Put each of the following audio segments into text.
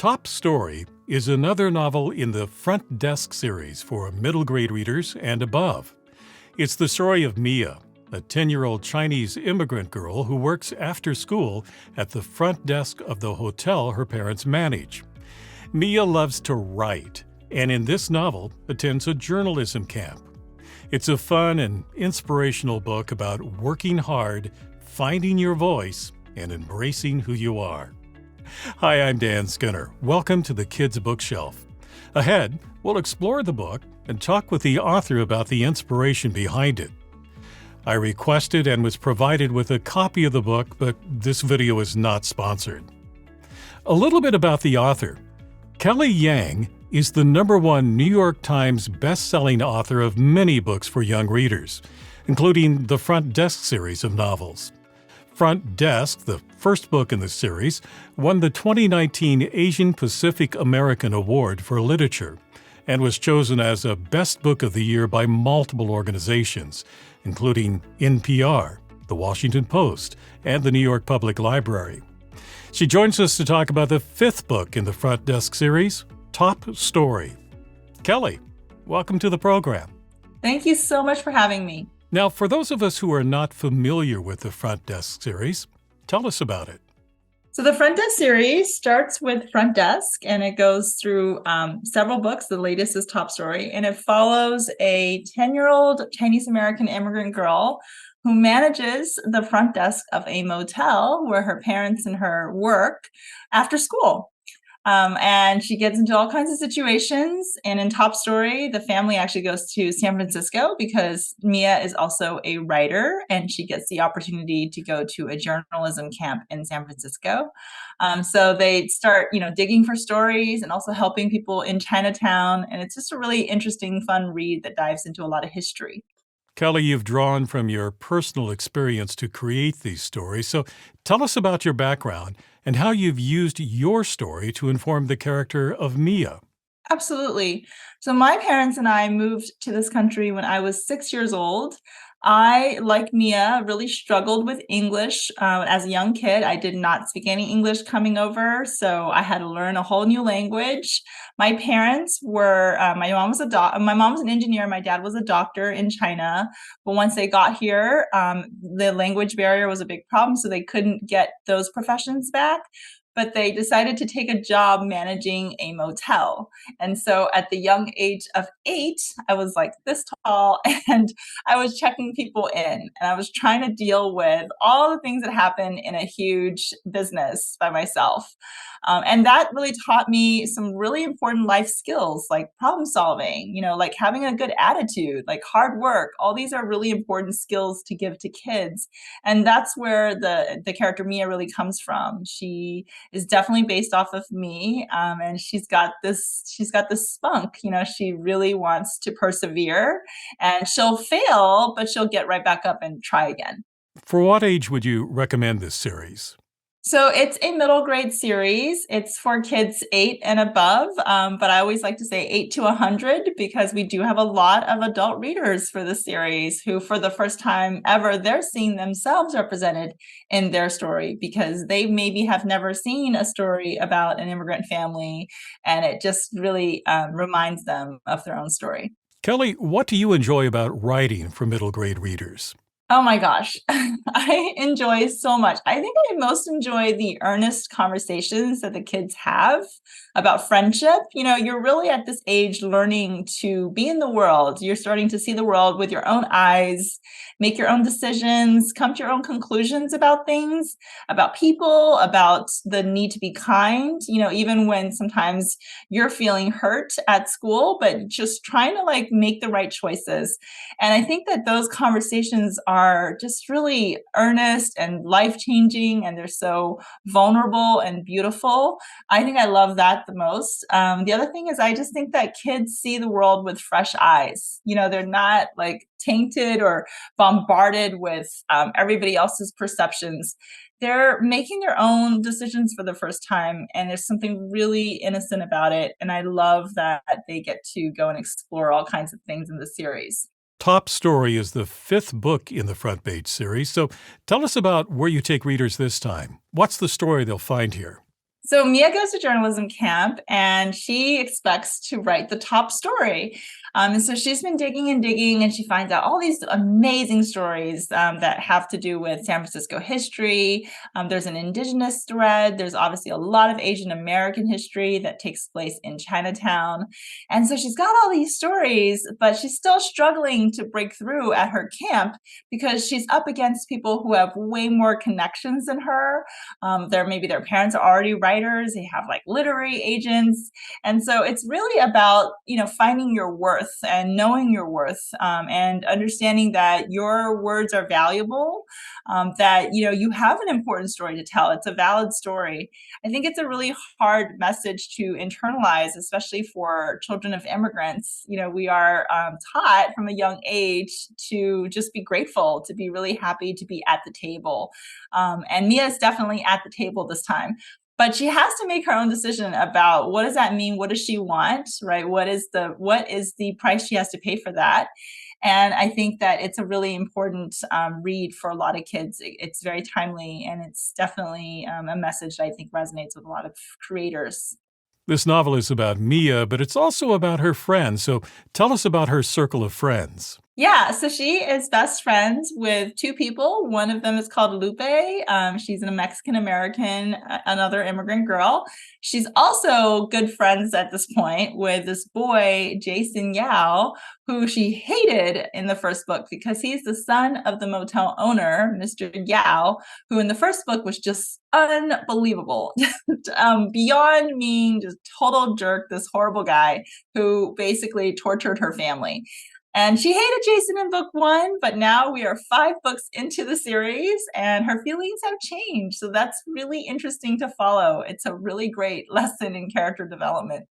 Top Story is another novel in the Front Desk series for middle grade readers and above. It's the story of Mia, a 10-year-old Chinese immigrant girl who works after school at the front desk of the hotel her parents manage. Mia loves to write, and in this novel attends a journalism camp. It's a fun and inspirational book about working hard, finding your voice, and embracing who you are. Hi, I'm Dan Skinner. Welcome to the Kids Bookshelf. Ahead, we'll explore the book and talk with the author about the inspiration behind it. I requested and was provided with a copy of the book, but this video is not sponsored. A little bit about the author. Kelly Yang is the #1 New York Times bestselling author of many books for young readers, including the Front Desk series of novels. Front Desk, the first book in the series, won the 2019 Asian Pacific American Award for Literature and was chosen as a Best Book of the Year by multiple organizations, including NPR, The Washington Post, and the New York Public Library. She joins us to talk about the 5th book in the Front Desk series, Top Story. Kelly, welcome to the program. Thank you so much for having me. Now, for those of us who are not familiar with the Front Desk series, tell us about it. So the Front Desk series starts with Front Desk, and it goes through several books. The latest is Top Story, and it follows a 10-year-old Chinese-American immigrant girl who manages the front desk of a motel where her parents and her work after school. And she gets into all kinds of situations. And in Top Story, the family actually goes to San Francisco because Mia is also a writer and she gets the opportunity to go to a journalism camp in San Francisco. So they start, digging for stories and also helping people in Chinatown. And it's just a really interesting, fun read that dives into a lot of history. Kelly, you've drawn from your personal experience to create these stories. So tell us about your background and how you've used your story to inform the character of Mia. Absolutely. So my parents and I moved to this country when I was 6 years old. I, like Mia, really struggled with English as a young kid. I did not speak any English coming over, so I had to learn a whole new language. My parents were, my mom was an engineer, my dad was a doctor in China. But once they got here, the language barrier was a big problem, so they couldn't get those professions back. But they decided to take a job managing a motel. And so at the young age of 8, I was like this tall and I was checking people in and I was trying to deal with all the things that happen in a huge business by myself. And that really taught me some really important life skills like problem solving, like having a good attitude, like hard work. All these are really important skills to give to kids. And that's where the character Mia really comes from. She is definitely based off of me. And she's got this spunk, she really wants to persevere and she'll fail, but she'll get right back up and try again. For what age would you recommend this series? So it's a middle grade series. It's for kids 8 and above, but I always like to say 8 to 100 because we do have a lot of adult readers for the series who, for the first time ever, they're seeing themselves represented in their story because they maybe have never seen a story about an immigrant family, and it just really reminds them of their own story. Kelly, what do you enjoy about writing for middle grade readers? Oh my gosh, I enjoy so much. I think I most enjoy the earnest conversations that the kids have about friendship. You're really at this age learning to be in the world. You're starting to see the world with your own eyes, make your own decisions, come to your own conclusions about things, about people, about the need to be kind, even when sometimes you're feeling hurt at school, but just trying to make the right choices. And I think that those conversations are just really earnest and life-changing, and they're so vulnerable and beautiful. I think I love that the most. The other thing is I just think that kids see the world with fresh eyes. They're not tainted or bombarded with everybody else's perceptions. They're making their own decisions for the first time, and there's something really innocent about it. And I love that they get to go and explore all kinds of things in the series. Top Story is the 5th book in the Front Page series, so tell us about where you take readers this time. What's the story they'll find here? So Mia goes to journalism camp and she expects to write the top story. And so she's been digging and digging, and she finds out all these amazing stories that have to do with San Francisco history. There's an indigenous thread. There's obviously a lot of Asian American history that takes place in Chinatown. And so she's got all these stories, but she's still struggling to break through at her camp because she's up against people who have way more connections than her. Maybe their parents are already writers. They have like literary agents, and so it's really about finding your worth and knowing your worth, and understanding that your words are valuable. That you have an important story to tell. It's a valid story. I think it's a really hard message to internalize, especially for children of immigrants. We are taught from a young age to just be grateful, to be really happy to be at the table. And Mia is definitely at the table this time. But she has to make her own decision about what does that mean? What does she want, right? What is the price she has to pay for that? And I think that it's a really important read for a lot of kids. It's very timely, and it's definitely a message that I think resonates with a lot of creators. This novel is about Mia, but it's also about her friends. So tell us about her circle of friends. Yeah, so she is best friends with two people. One of them is called Lupe. She's a Mexican American, another immigrant girl. She's also good friends at this point with this boy, Jason Yao, who she hated in the first book because he's the son of the motel owner, Mr. Yao, who in the first book was just unbelievable. Beyond mean, just total jerk, this horrible guy who basically tortured her family. And she hated Jason in book one, but now we are 5 books into the series and her feelings have changed. So that's really interesting to follow. It's a really great lesson in character development.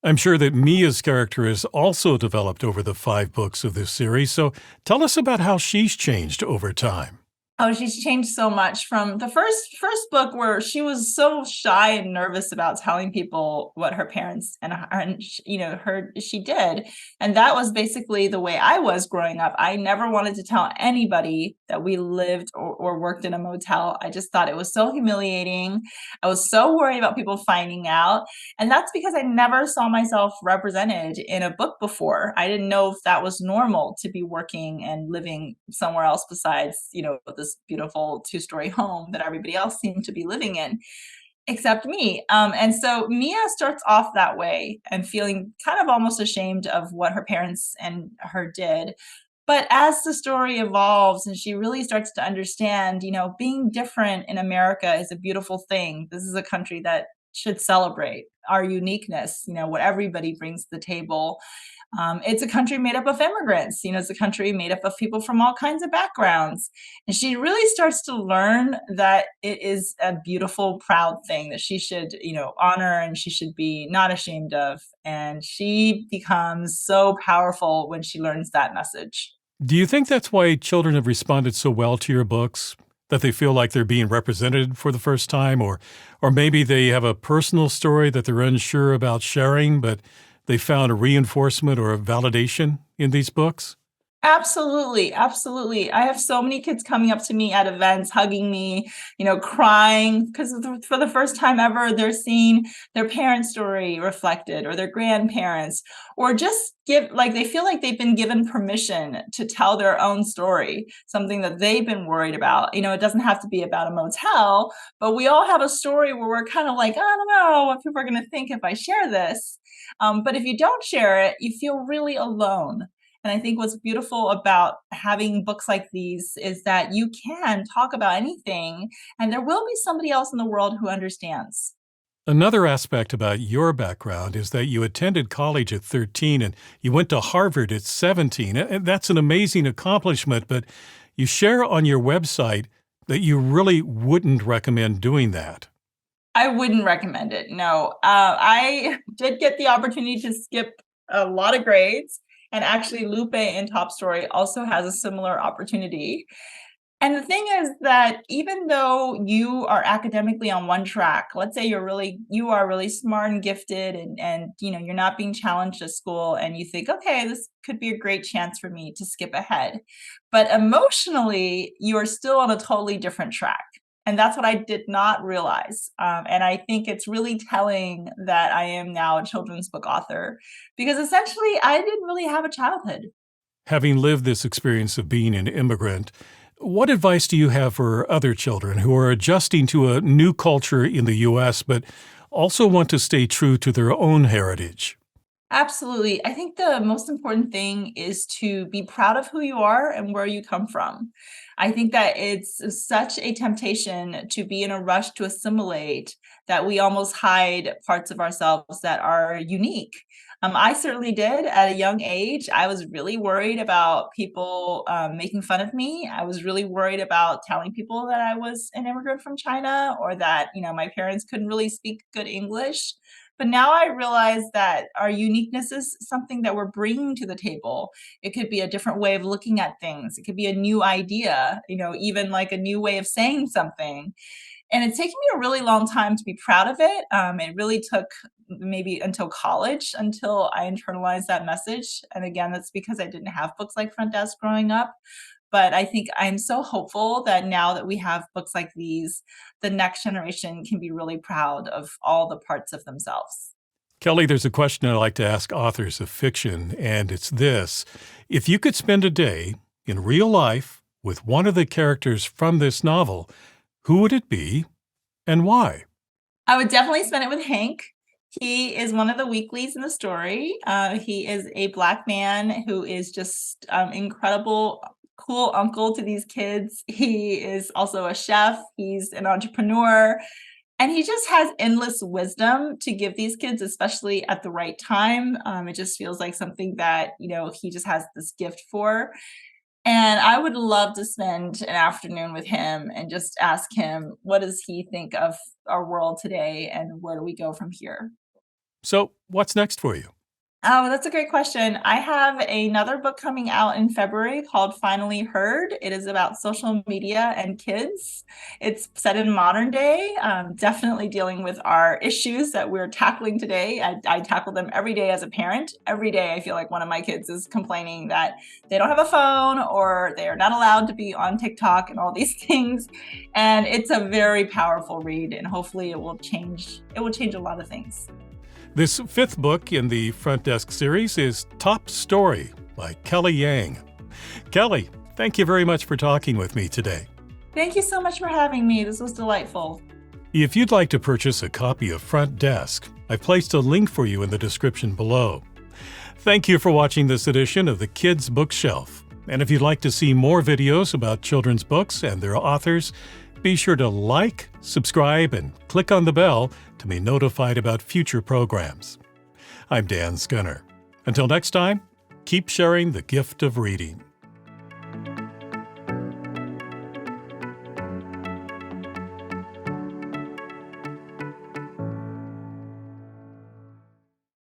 I'm sure that Mia's character has also developed over the 5 books of this series. So tell us about how she's changed over time. Oh, she's changed so much from the first book where she was so shy and nervous about telling people what her parents and she did. And that was basically the way I was growing up. I never wanted to tell anybody that we lived or worked in a motel. I just thought it was so humiliating. I was so worried about people finding out. And that's because I never saw myself represented in a book before. I didn't know if that was normal to be working and living somewhere else besides, this beautiful 2-story home that everybody else seemed to be living in, except me. And so Mia starts off that way and feeling kind of almost ashamed of what her parents and her did. But as the story evolves and she really starts to understand, being different in America is a beautiful thing. This is a country that should celebrate our uniqueness, what everybody brings to the table. It's a country made up of immigrants. It's a country made up of people from all kinds of backgrounds. And she really starts to learn that it is a beautiful, proud thing that she should, honor, and she should be not ashamed of. And she becomes so powerful when she learns that message. Do you think that's why children have responded so well to your books? That they feel like they're being represented for the first time, or maybe they have a personal story that they're unsure about sharing, but they found a reinforcement or a validation in these books? Absolutely, absolutely. I have so many kids coming up to me at events, hugging me, crying because for the first time ever, they're seeing their parents' story reflected or their grandparents, or just they feel like they've been given permission to tell their own story, something that they've been worried about. It doesn't have to be about a motel, but we all have a story where we're kind of like, I don't know what people are going to think if I share this. But if you don't share it, you feel really alone. And I think what's beautiful about having books like these is that you can talk about anything, and there will be somebody else in the world who understands. Another aspect about your background is that you attended college at 13 and you went to Harvard at 17. And that's an amazing accomplishment, but you share on your website that you really wouldn't recommend doing that. I wouldn't recommend it. No, I did get the opportunity to skip a lot of grades. And actually, Lupe in Top Story also has a similar opportunity. And the thing is that even though you are academically on one track, let's say you are really smart and gifted, and you're not being challenged at school, and you think, okay, this could be a great chance for me to skip ahead. But emotionally, you are still on a totally different track. And that's what I did not realize. And I think it's really telling that I am now a children's book author because essentially I didn't really have a childhood. Having lived this experience of being an immigrant, what advice do you have for other children who are adjusting to a new culture in the U.S. but also want to stay true to their own heritage? Absolutely. I think the most important thing is to be proud of who you are and where you come from. I think that it's such a temptation to be in a rush to assimilate that we almost hide parts of ourselves that are unique. I certainly did at a young age. I was really worried about people making fun of me. I was really worried about telling people that I was an immigrant from China or that, my parents couldn't really speak good English. But now I realize that our uniqueness is something that we're bringing to the table. It could be a different way of looking at things. It could be a new idea, even like a new way of saying something. And it's taken me a really long time to be proud of it. It really took maybe until college until I internalized that message. And again, that's because I didn't have books like Front Desk growing up. But I think I'm so hopeful that now that we have books like these, the next generation can be really proud of all the parts of themselves. Kelly, there's a question I like to ask authors of fiction, and it's this. If you could spend a day in real life with one of the characters from this novel, who would it be and why? I would definitely spend it with Hank. He is one of the weeklies in the story. He is a Black man who is just incredible, cool uncle to these kids. He is also a chef. He's an entrepreneur. And he just has endless wisdom to give these kids, especially at the right time. It just feels like something that, he just has this gift for. And I would love to spend an afternoon with him and just ask him, what does he think of our world today and where do we go from here? So, what's next for you? Oh, that's a great question. I have another book coming out in February called Finally Heard. It is about social media and kids. It's set in modern day, definitely dealing with our issues that we're tackling today. I tackle them every day as a parent. Every day, I feel like one of my kids is complaining that they don't have a phone or they are not allowed to be on TikTok and all these things. And it's a very powerful read, and hopefully it will change. It will change a lot of things. This fifth book in the Front Desk series is Top Story by Kelly Yang. Kelly, thank you very much for talking with me today. Thank you so much for having me. This was delightful. If you'd like to purchase a copy of Front Desk, I've placed a link for you in the description below. Thank you for watching this edition of the Kids Bookshelf. And if you'd like to see more videos about children's books and their authors, be sure to like, subscribe, and click on the bell to be notified about future programs. I'm Dan Scunner. Until next time, keep sharing the gift of reading.